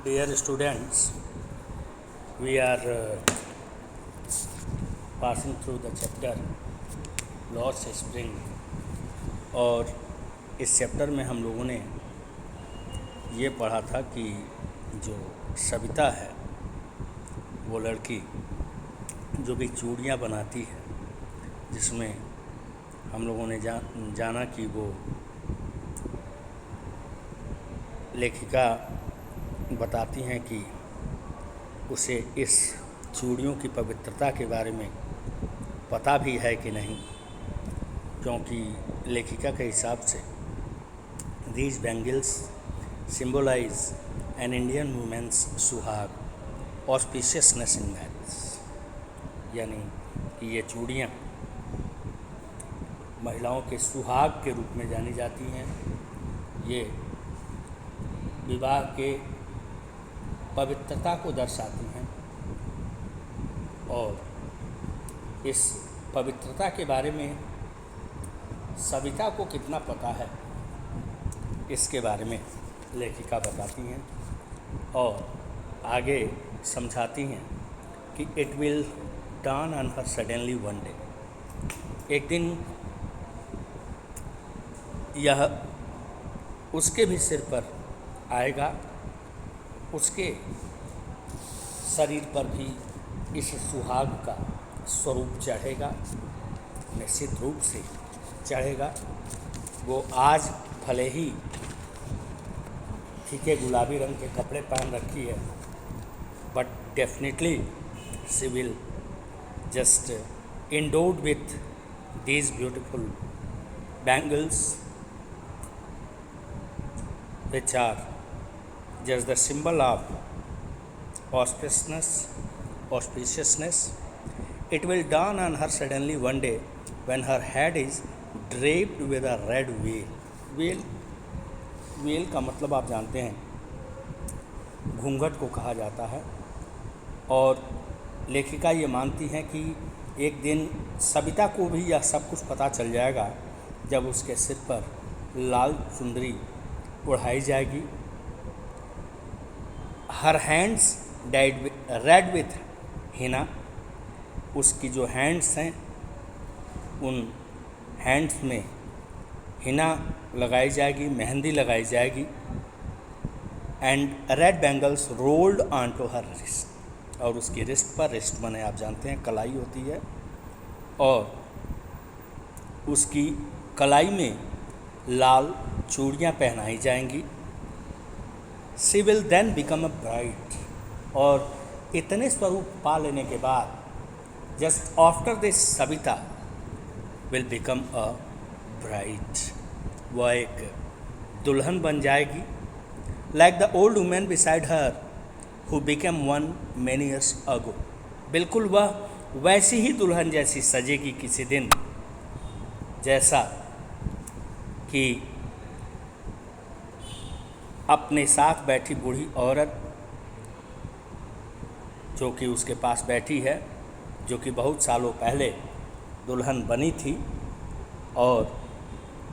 Dear students, we are passing through the chapter लॉर्ड्स spring. और इस चैप्टर में हम लोगों ने ये पढ़ा था कि जो सविता है वो लड़की जो भी चूड़ियाँ बनाती है, जिसमें हम लोगों ने जाना कि वो लेखिका बताती हैं कि उसे इस चूड़ियों की पवित्रता के बारे में पता भी है कि नहीं, क्योंकि लेखिका के हिसाब से these bangles symbolize an Indian woman's सुहाग, auspiciousness in marriage। यानी कि ये चूड़ियाँ महिलाओं के सुहाग के रूप में जानी जाती हैं। ये विवाह के पवित्रता को दर्शाती हैं और इस पवित्रता के बारे में सविता को कितना पता है, इसके बारे में लेखिका बताती हैं और आगे समझाती हैं कि it will turn on her suddenly one day. एक दिन यह उसके भी सिर पर आएगा, उसके शरीर पर भी इस सुहाग का स्वरूप चढ़ेगा, निश्चित रूप से चढ़ेगा। वो आज भले ही फीके गुलाबी रंग के कपड़े पहन रखी है, but definitely she will just endowed with these beautiful bangles which are just the symbol of auspiciousness. It will dawn on her suddenly one day when her head is draped with a red veil। Well का मतलब आप जानते हैं, घूंघट को कहा जाता है। और लेखिका ये मानती हैं कि एक दिन सविता को भी यह सब कुछ पता चल जाएगा जब उसके सिर पर लाल चुंदरी ओढ़ाई जाएगी। Her hands died red with Hina. उसकी जो हैंड्स हैं उन हैंड्स में हिना लगाई जाएगी, मेहंदी लगाई जाएगी। And red bangles rolled on to her wrist. और उसकी रिस्ट पर, रिस्ट माने आप जानते हैं कलाई होती है, और उसकी कलाई में लाल चूड़ियाँ पहनाई जाएंगी। She will then become a bride. और इतने स्वरूप पा लेने के बाद just after this Savita will become a bride. वह एक दुल्हन बन जाएगी। Like the old women beside her who became one many years ago. बिल्कुल वह वैसी ही दुल्हन जैसी सजेगी किसी दिन, जैसा कि अपने साथ बैठी बूढ़ी औरत जो कि उसके पास बैठी है, जो कि बहुत सालों पहले दुल्हन बनी थी, और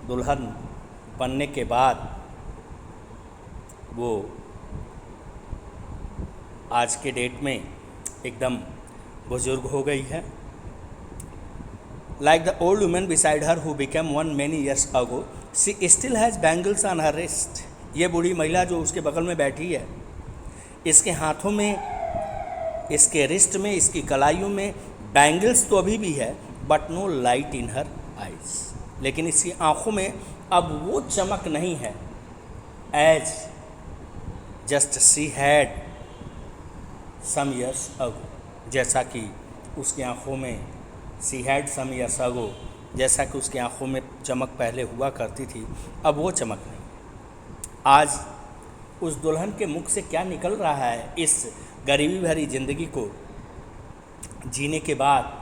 दुल्हन बनने के बाद वो आज के डेट में एकदम बुजुर्ग हो गई है। Like the old women beside her who became one many years ago she still has bangles on her wrist. ये बूढ़ी महिला जो उसके बगल में बैठी है, इसके हाथों में, इसके रिस्ट में, इसकी कलाइयों में बैंगल्स तो अभी भी है, but no light in her eyes. लेकिन इसकी आँखों में अब वो चमक नहीं है as just she had some years ago. जैसा कि उसकी आँखों में she had some years ago, जैसा कि उसकी आँखों में चमक पहले हुआ करती थी, अब वो चमक नहीं। आज उस दुल्हन के मुख से क्या निकल रहा है इस गरीबी भरी ज़िंदगी को जीने के बाद?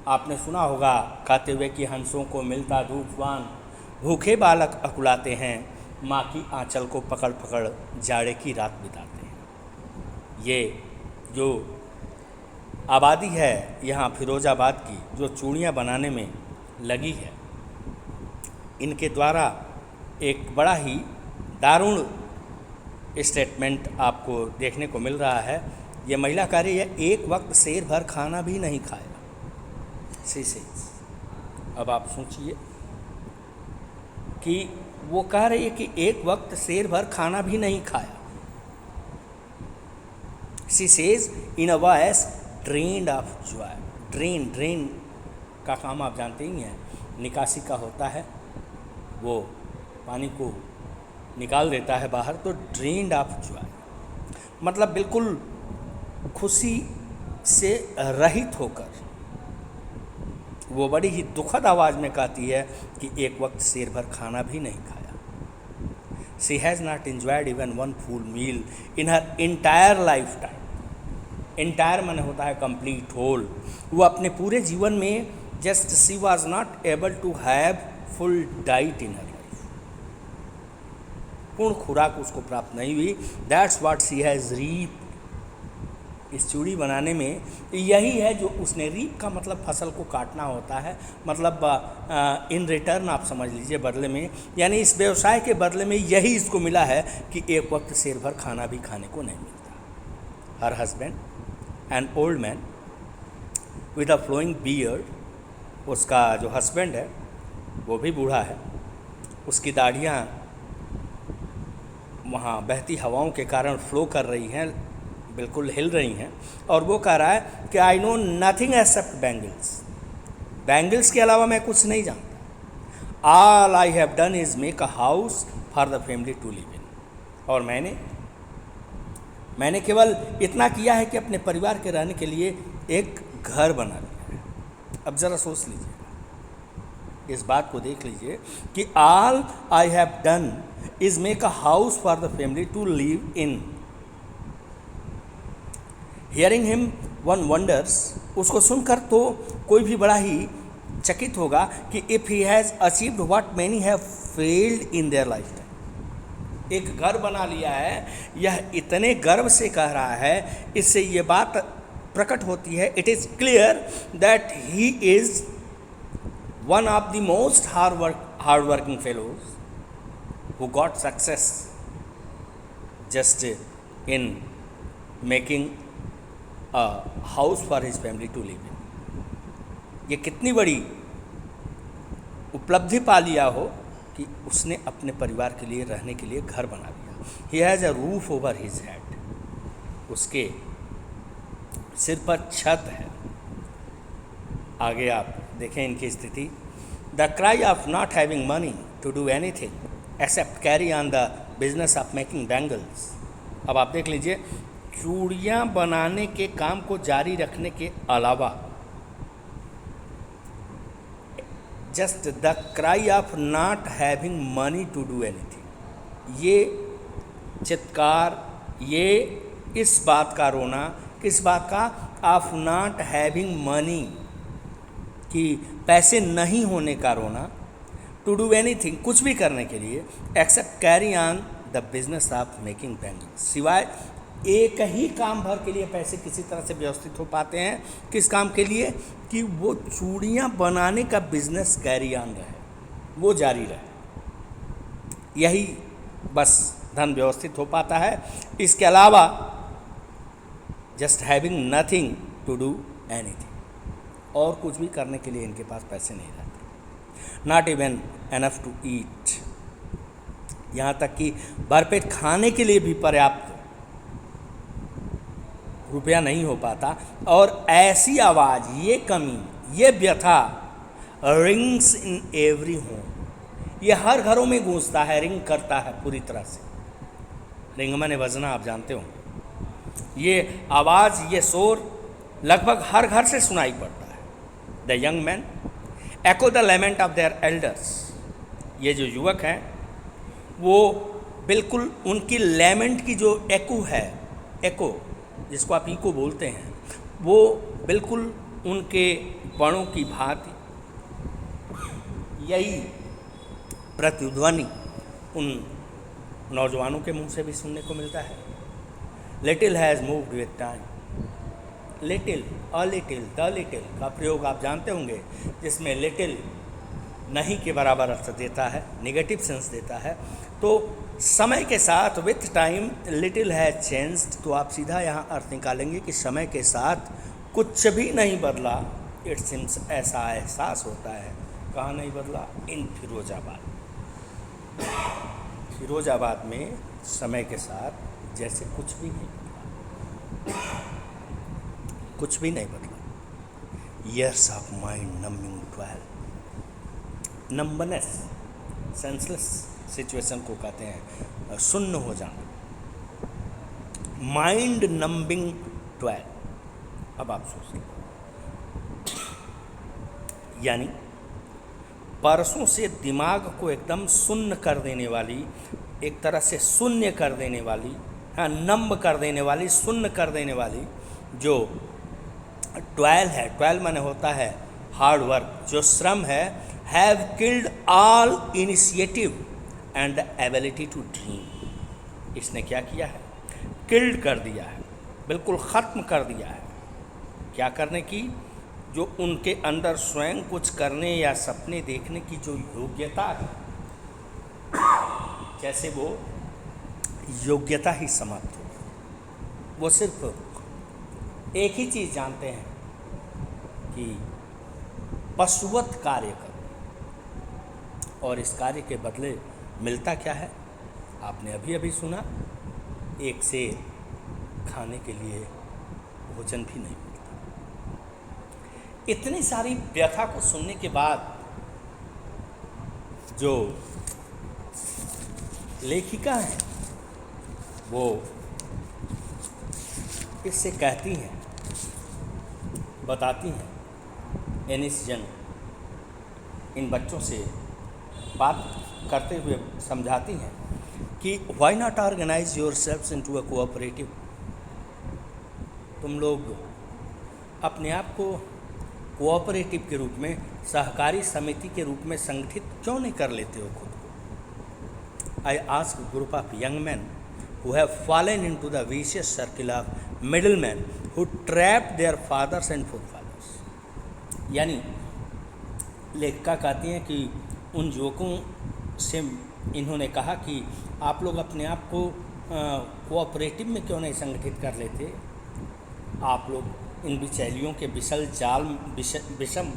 आपने सुना होगा कहते हुए कि हंसों को मिलता धूपवान, भूखे बालक अकुलाते हैं, माँ की आंचल को पकड़ पकड़ जाड़े की रात बिताते हैं। ये जो आबादी है यहाँ फिरोजाबाद की, जो चूड़ियाँ बनाने में लगी है, इनके द्वारा एक बड़ा ही दारुण स्टेटमेंट आपको देखने को मिल रहा है। ये महिला कह रही है एक वक्त शेर भर खाना भी नहीं खाया। सी सेज, अब आप सोचिए कि वो कह रही है कि एक वक्त शेर भर खाना भी नहीं खाया। She says in a voice drained of Joy. Drain का काम आप जानते ही हैं, निकासी का होता है, वो पानी को निकाल देता है बाहर। तो ड्रेन्ड ऑफ जॉय मतलब बिल्कुल खुशी से रहित होकर वो बड़ी ही दुखद आवाज़ में कहती है कि एक वक्त शेर भर खाना भी नहीं खाया। She has not enjoyed even one full meal in her entire lifetime. Entire माने होता है कंप्लीट, होल। वो अपने पूरे जीवन में just she was not able to have full diet in her life. पूर्ण खुराक उसको प्राप्त नहीं हुई। That's what she has reap. इस चूड़ी बनाने में यही है जो उसने, रीप का मतलब फसल को काटना होता है, मतलब इन रिटर्न आप समझ लीजिए, बदले में, यानी इस व्यवसाय के बदले में यही इसको मिला है कि एक वक्त शेर भर खाना भी खाने को नहीं मिलता। Her husband an old man with a flowing beard, उसका जो हस्बैंड है वो भी बूढ़ा है, उसकी दाढ़ियाँ वहाँ बहती हवाओं के कारण फ्लो कर रही हैं, बिल्कुल हिल रही हैं, और वो कह रहा है कि I know nothing except bangles. Bangles के अलावा मैं कुछ नहीं जानता। All I have done is make a house for the family to live in. और मैंने केवल इतना किया है कि अपने परिवार के रहने के लिए एक घर बना लिया है। अब ज़रा सोच लीजिए, इस बात को देख लीजिए कि all I have done is make a house for the family to live in. Hearing him one wonders, उसको सुनकर तो कोई भी बड़ा ही चकित होगा कि if he has achieved what many have failed in their life time. एक घर बना लिया है, यह इतने गर्व से कह रहा है, इससे ये बात प्रकट होती है, it is clear that he is one of the most hard working fellows who got success just in making house for his family to live in. ये कितनी बड़ी उपलब्धि पा लिया हो कि उसने अपने परिवार के लिए रहने के लिए घर बना लिया। He has a roof over his head, उसके सिर पर छत है। आगे आप देखें इनकी स्थिति। The cry of not having money to do anything except carry on the business of making bangles. अब आप देख लीजिए, चूड़ियाँ बनाने के काम को जारी रखने के अलावा just the cry of not having money to do anything, ये चित्कार, ये इस बात का रोना, किस बात का, ऑफ नॉट हैविंग मनी, कि पैसे नहीं होने का रोना, टू डू एनीथिंग, कुछ भी करने के लिए, except carry on the business of making bangles, सिवाय एक ही काम भर के लिए पैसे किसी तरह से व्यवस्थित हो पाते हैं। किस काम के लिए? कि वो चूड़ियाँ बनाने का बिजनेस कैरी ऑन रहे, वो जारी रहे, यही बस धन व्यवस्थित हो पाता है। इसके अलावा just having nothing to do anything, और कुछ भी करने के लिए इनके पास पैसे नहीं रहते। Not even enough to eat, यहाँ तक कि भरपेट खाने के लिए भी पर्याप्त रुपया नहीं हो पाता। और ऐसी आवाज़, ये कमी, ये व्यथा रिंग्स इन एवरी होम, ये हर घरों में गूंजता है, रिंग करता है पूरी तरह से। रिंग माने बजना, आप जानते हो। ये आवाज़, ये शोर लगभग हर घर से सुनाई पड़ता है। The young man echo the lament of their elders, ये जो युवक हैं वो बिल्कुल उनकी लेमेंट की जो एको है, एको जिसको आप इको बोलते हैं, वो बिल्कुल उनके बड़ों की भांति यही प्रतिध्वनि उन नौजवानों के मुंह से भी सुनने को मिलता है। Little has moved with time, little, a little, the little का प्रयोग आप जानते होंगे, जिसमें लिटिल नहीं के बराबर अर्थ देता है, निगेटिव सेंस देता है। तो समय के साथ with time little has changed, तो आप सीधा यहाँ अर्थ निकालेंगे कि समय के साथ कुछ भी नहीं बदला। इट सिम्स, ऐसा एहसास होता है। कहाँ नहीं बदला? इन फिरोजाबाद। फिरोजाबाद में समय के साथ जैसे कुछ भी नहीं बदला, कुछ भी नहीं बदला। Years of mind numbing 12, numbness, senseless situation को कहते हैं, शून्य हो जाना। Mind numbing 12। अब आप सोचिए, यानी परसों से दिमाग को एकदम शून्य कर देने वाली, एक तरह से शून्य कर देने वाली, हाँ, नम्ब कर देने वाली, शून्य कर देने वाली जो 12 है, 12 माने होता है हार्ड वर्क, जो श्रम है, have killed all initiative and the ability to dream. इसने क्या किया है? किल्ड कर दिया है, बिल्कुल ख़त्म कर दिया है। क्या करने की? जो उनके अंदर स्वयं कुछ करने या सपने देखने की जो योग्यता है, जैसे वो योग्यता ही समाप्त हो। वो सिर्फ एक ही चीज़ जानते हैं कि पशुवत कार्य करो, और इस कार्य के बदले मिलता क्या है? आपने अभी अभी सुना, एक से खाने के लिए भोजन भी नहीं मिलता। इतनी सारी व्यथा को सुनने के बाद जो लेखिका है वो इससे कहती हैं, बताती हैं, एनिस यंग इन बच्चों से बात करते हुए समझाती हैं कि why not organise yourself into a cooperative. तुम लोग अपने आप को कोऑपरेटिव के रूप में, सहकारी समिति के रूप में संगठित क्यों नहीं कर लेते हो खुद को? I ask group of young man who have fallen into the vicious circle of middlemen who trapped their fathers and forefathers। यानी लेखिका कहती हैं कि उन युवकों से इन्होंने कहा कि आप लोग अपने आप को कोऑपरेटिव में क्यों नहीं संगठित कर लेते? आप लोग इन बिचौलियों के विषम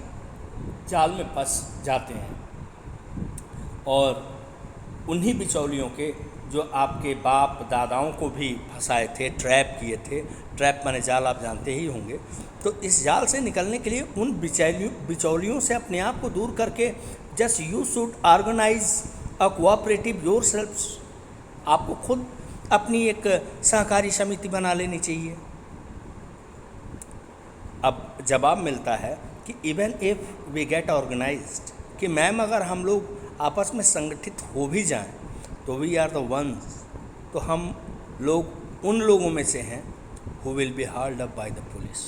जाल में फंस जाते हैं, और उन्हीं बिचौलियों के जो आपके बाप दादाओं को भी फंसाए थे, ट्रैप किए थे। ट्रैप माने जाल, आप जानते ही होंगे। तो इस जाल से निकलने के लिए उन बिचौलियों से अपने आप को दूर करके just you should organise a cooperative yourself. आपको खुद अपनी एक सहकारी समिति बना लेनी चाहिए। अब जवाब मिलता है कि even if we get organised, कि मैम अगर हम लोग आपस में संगठित हो भी जाएं तो वी आर द वंस, तो हम लोग उन लोगों में से हैं who will be hard up by the police.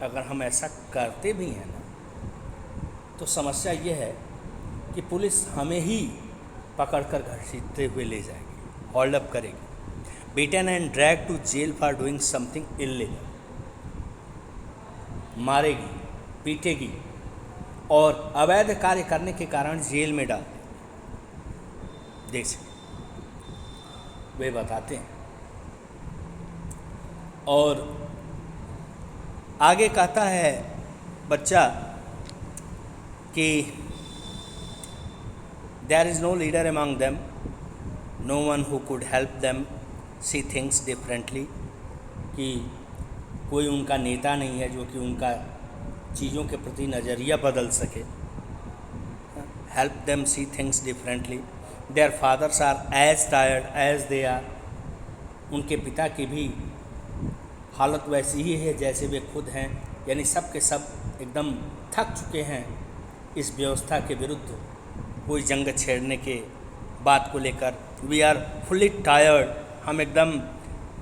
अगर हम ऐसा करते भी हैं ना, तो समस्या ये है कि पुलिस हमें ही पकड़कर घसीटते हुए ले जाएगी, होल्ड अप करेगी, beaten and drag to jail for doing something illegal, मारेगी, पीटेगी और अवैध कार्य करने के कारण जेल में डाल देगी। जैसे वे बताते हैं। और आगे कहता है बच्चा कि there is no leader among them, no one who could help them see things differently, कि कोई उनका नेता नहीं है जो कि उनका चीज़ों के प्रति नज़रिया बदल सके। Help them see things differently. Their fathers are as tired as they are. उनके पिता की भी हालत वैसी ही है जैसे वे खुद हैं, यानी सब के सब एकदम थक चुके हैं इस व्यवस्था के विरुद्ध कोई जंग छेड़ने के बात को लेकर। वी आर फुल्ली टायर्ड, हम एकदम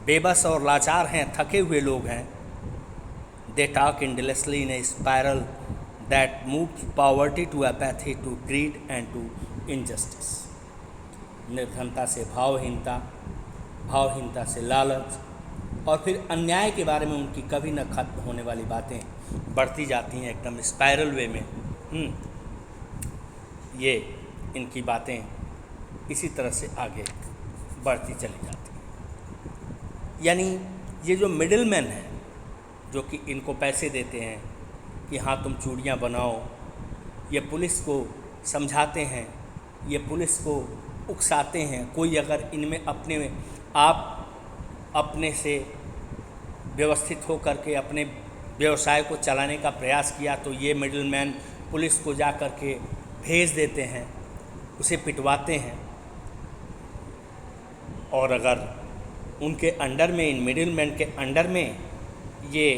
बेबस और लाचार हैं, थके हुए लोग हैं। They talk endlessly in a spiral that moves poverty to apathy, to greed and to injustice। निर्धनता से भावहीनता, भावहीनता से लालच, और फिर अन्याय के बारे में उनकी कभी न खत्म होने वाली बातें बढ़ती जाती हैं एकदम स्पाइरल वे में। ये इनकी बातें इसी तरह से आगे बढ़ती चली जाती है। यानी ये जो मिडिल मैन है, जो कि इनको पैसे देते हैं कि हाँ तुम चूड़ियाँ बनाओ, ये पुलिस को समझाते हैं, ये पुलिस को उकसाते हैं। कोई अगर इनमें अपने से व्यवस्थित हो करके अपने व्यवसाय को चलाने का प्रयास किया तो ये मिडिलमैन पुलिस को जा कर के भेज देते हैं, उसे पिटवाते हैं। और अगर उनके अंडर में, इन मिडिलमैन के अंडर में ये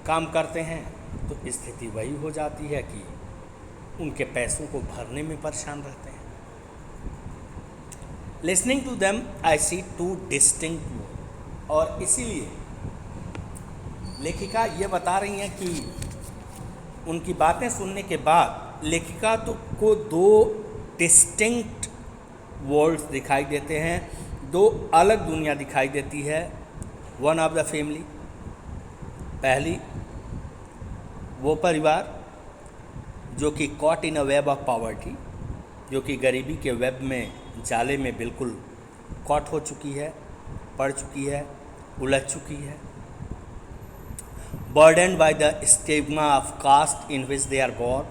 काम करते हैं तो स्थिति वही हो जाती है कि उनके पैसों को भरने में परेशान रहते हैं। Listening to them I see two distinct mode. और इसीलिए लेखिका ये बता रही हैं कि उनकी बातें सुनने के बाद लेखिका को दो डिस्टिंक्ट वर्ल्ड्स दिखाई देते हैं, दो अलग दुनिया दिखाई देती है। वन ऑफ द फैमिली, पहली वो परिवार जो कि caught in a web of poverty, जो कि गरीबी के वेब में, जाले में बिल्कुल कॉट हो चुकी है, पड़ चुकी है, उलझ चुकी है। Burdened by the stigma of caste in which they are born,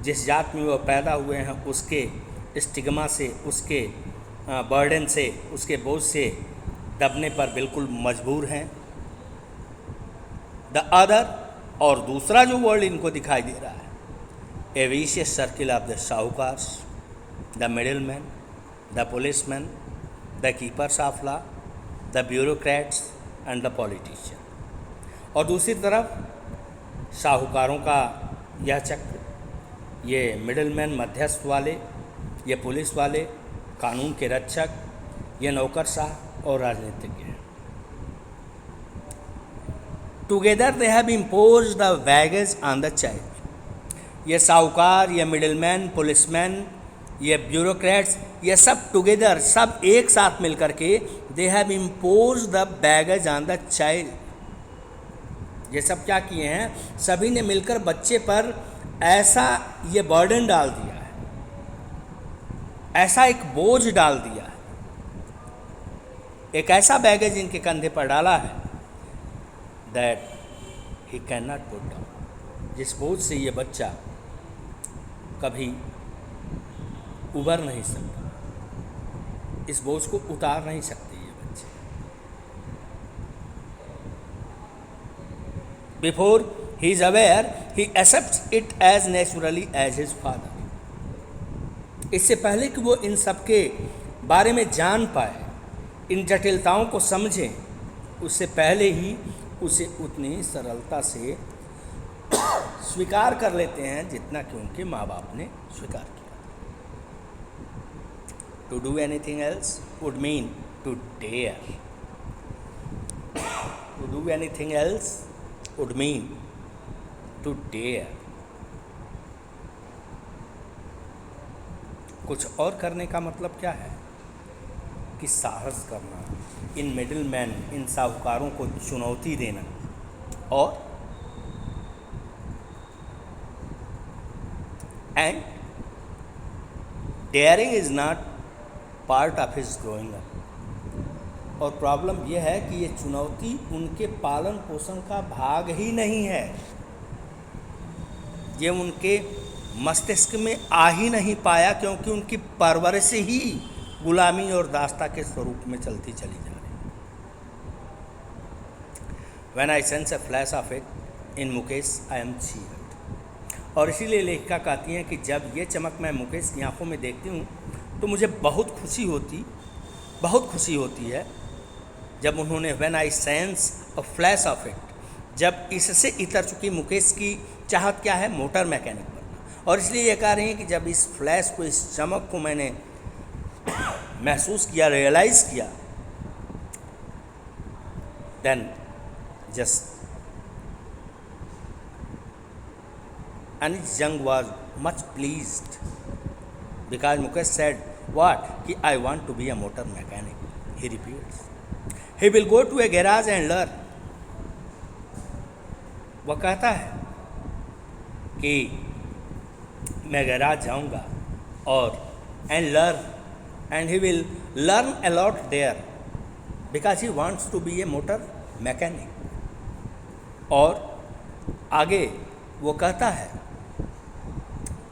जिस जात में वो पैदा हुए हैं उसके स्टिग्मा से, उसके बर्डन से, उसके बोझ से दबने पर बिल्कुल मजबूर हैं। द अदर, और दूसरा जो वर्ल्ड इनको दिखाई दे रहा है, a vicious circle of the sahukars, the middleman, the policeman, the keepers of law, the bureaucrats and the politician. और दूसरी तरफ साहूकारों का यह चक्र, ये मिडिलमैन मध्यस्थ वाले, ये पुलिस वाले, कानून के रक्षक, ये नौकरशाह और राजनीतिज्ञ हैं। Together they have imposed the baggage on the child. ये साहूकार, ये मिडिलमैन, पुलिसमैन, ये ब्यूरोक्रेट्स, ये सब टुगेदर, सब एक साथ मिलकर के they have imposed the baggage on the child. ये सब क्या किए हैं? सभी ने मिलकर बच्चे पर ऐसा ये बर्डन डाल दिया है, ऐसा एक बोझ डाल दिया है, एक ऐसा बैगेज इनके कंधे पर डाला है that he can not put down, जिस बोझ से ये बच्चा कभी उबर नहीं सकता, इस बोझ को उतार नहीं सकते ये बच्चे। Before he is aware he accepts it as naturally as his father. इससे पहले कि वो इन सब के बारे में जान पाए, इन जटिलताओं को समझें, उससे पहले ही उसे उतनी सरलता से स्वीकार कर लेते हैं जितना कि उनके माँ बाप ने स्वीकार किया। To do anything else would mean to dare. To do anything else would mean to dare. कुछ और करने का मतलब क्या है? कि साहस करना, इन मिडिल मैन, इन साहूकारों को चुनौती देना। और and daring is not part of his growing up. और प्रॉब्लम यह है कि ये चुनौती उनके पालन पोषण का भाग ही नहीं है, ये उनके मस्तिष्क में आ ही नहीं पाया, क्योंकि उनकी परवरिश ही गुलामी और दास्ता के स्वरूप में चलती चली जा रही है। When I sense a flash of it in Mukesh I am cheered। और इसीलिए लेखिका कहती हैं कि जब ये चमक मैं मुकेश की आंखों में देखती हूँ तो मुझे बहुत खुशी होती है। जब उन्होंने When I sense a flash of it, जब इससे इतर चुकी मुकेश की चाहत क्या है? मोटर मैकेनिक बनना। और इसलिए ये कह रही हैं कि जब इस फ्लैश को, इस चमक को मैंने महसूस किया, रियलाइज़ किया, then just and young was much pleased because Mukesh said what कि I want to be a motor mechanic. He repeats he will go to a garage and learn. वह कहता है कि मैं गैराज जाऊंगा और and learn, and he will learn a lot there because he wants to be a motor mechanic. और आगे वो कहता है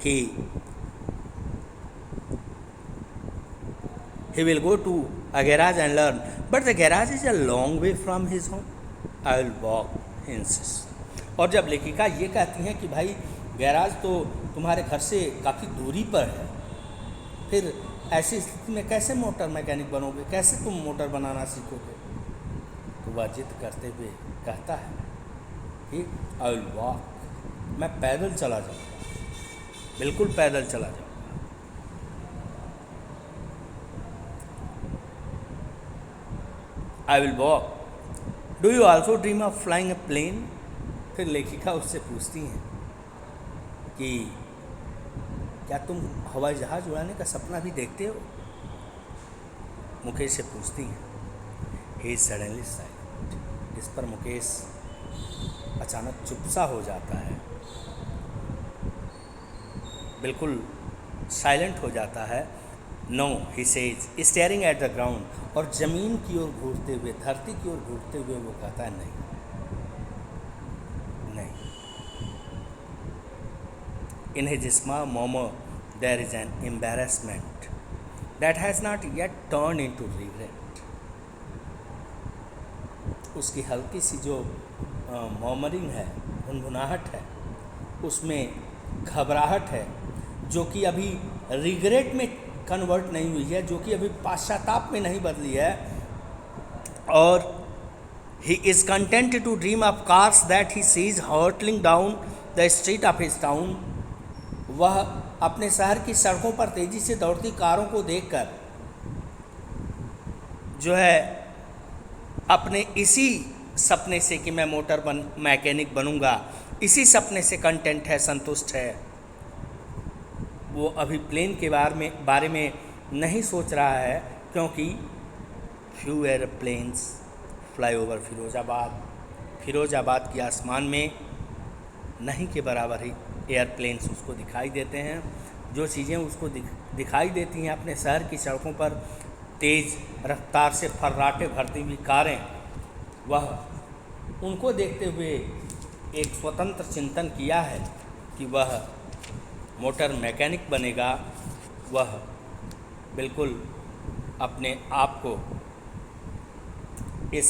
कि he will go to a garage and learn, but the garage is a long way from his home. I will walk, he insists. और जब लेखिका ये कहती हैं कि भाई गैराज तो तुम्हारे घर से काफ़ी दूरी पर है, फिर ऐसी स्थिति में कैसे मोटर मैकेनिक बनोगे, कैसे तुम मोटर बनाना सीखोगे, तो वह जिद करते हुए कहता है कि आई विल वॉक, मैं पैदल चला जाऊँगा, बिल्कुल पैदल चला जाऊँगा. I will walk. Do you also dream of flying a plane? फिर लेखिका उससे पूछती हैं कि क्या तुम हवाई जहाज़ उड़ाने का सपना भी देखते हो? मुकेश से पूछती हैं. He is suddenly silent. इस पर मुकेश अचानक चुप सा हो जाता है, बिल्कुल साइलेंट हो जाता है. No, he says, staring at the ground. और ज़मीन की ओर घूरते हुए, धरती की ओर घूरते हुए वो कहता है नहीं, नहीं. In his small murmur there is an embarrassment that has not yet turned into regret. उसकी हल्की सी जो मर्मरिंग है, गुनगुनाहट है, उसमें घबराहट है जो कि अभी रिग्रेट में कन्वर्ट नहीं हुई है, जो कि अभी पश्चाताप में नहीं बदली है. और he is content to dream of cars that he sees hurtling down the street of his town. वह अपने शहर की सड़कों पर तेज़ी से दौड़ती कारों को देखकर जो है अपने इसी सपने से कि मैं मोटर मैकेनिक बनूंगा, इसी सपने से कंटेंट है, संतुष्ट है. वो अभी प्लेन के बारे में नहीं सोच रहा है, क्योंकि few airplanes fly over Firozabad के आसमान में नहीं के बराबर ही एयरप्लेन्स उसको दिखाई देते हैं. जो चीज़ें उसको दिखाई देती हैं अपने शहर की सड़कों पर, तेज़ रफ्तार से फर्राटे भरती हुई कारें, वह उनको देखते हुए एक स्वतंत्र चिंतन किया है कि वह मोटर मैकेनिक बनेगा. वह बिल्कुल अपने आप को इस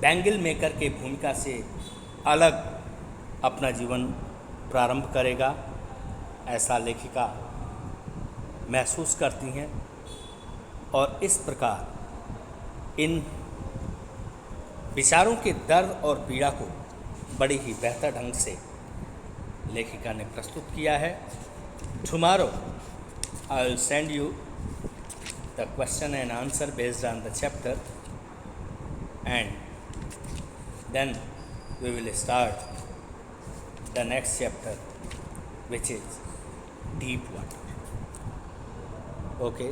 बैंगल मेकर के भूमिका से अलग अपना जीवन प्रारंभ करेगा, ऐसा लेखिका महसूस करती हैं. और इस प्रकार इन विचारों के दर्द और पीड़ा को बड़ी ही बेहतर ढंग से लेखिका ने प्रस्तुत किया है. Tomorrow I will send you the question and answer based on the chapter, and then we will start the next chapter, which is deep water. Okay.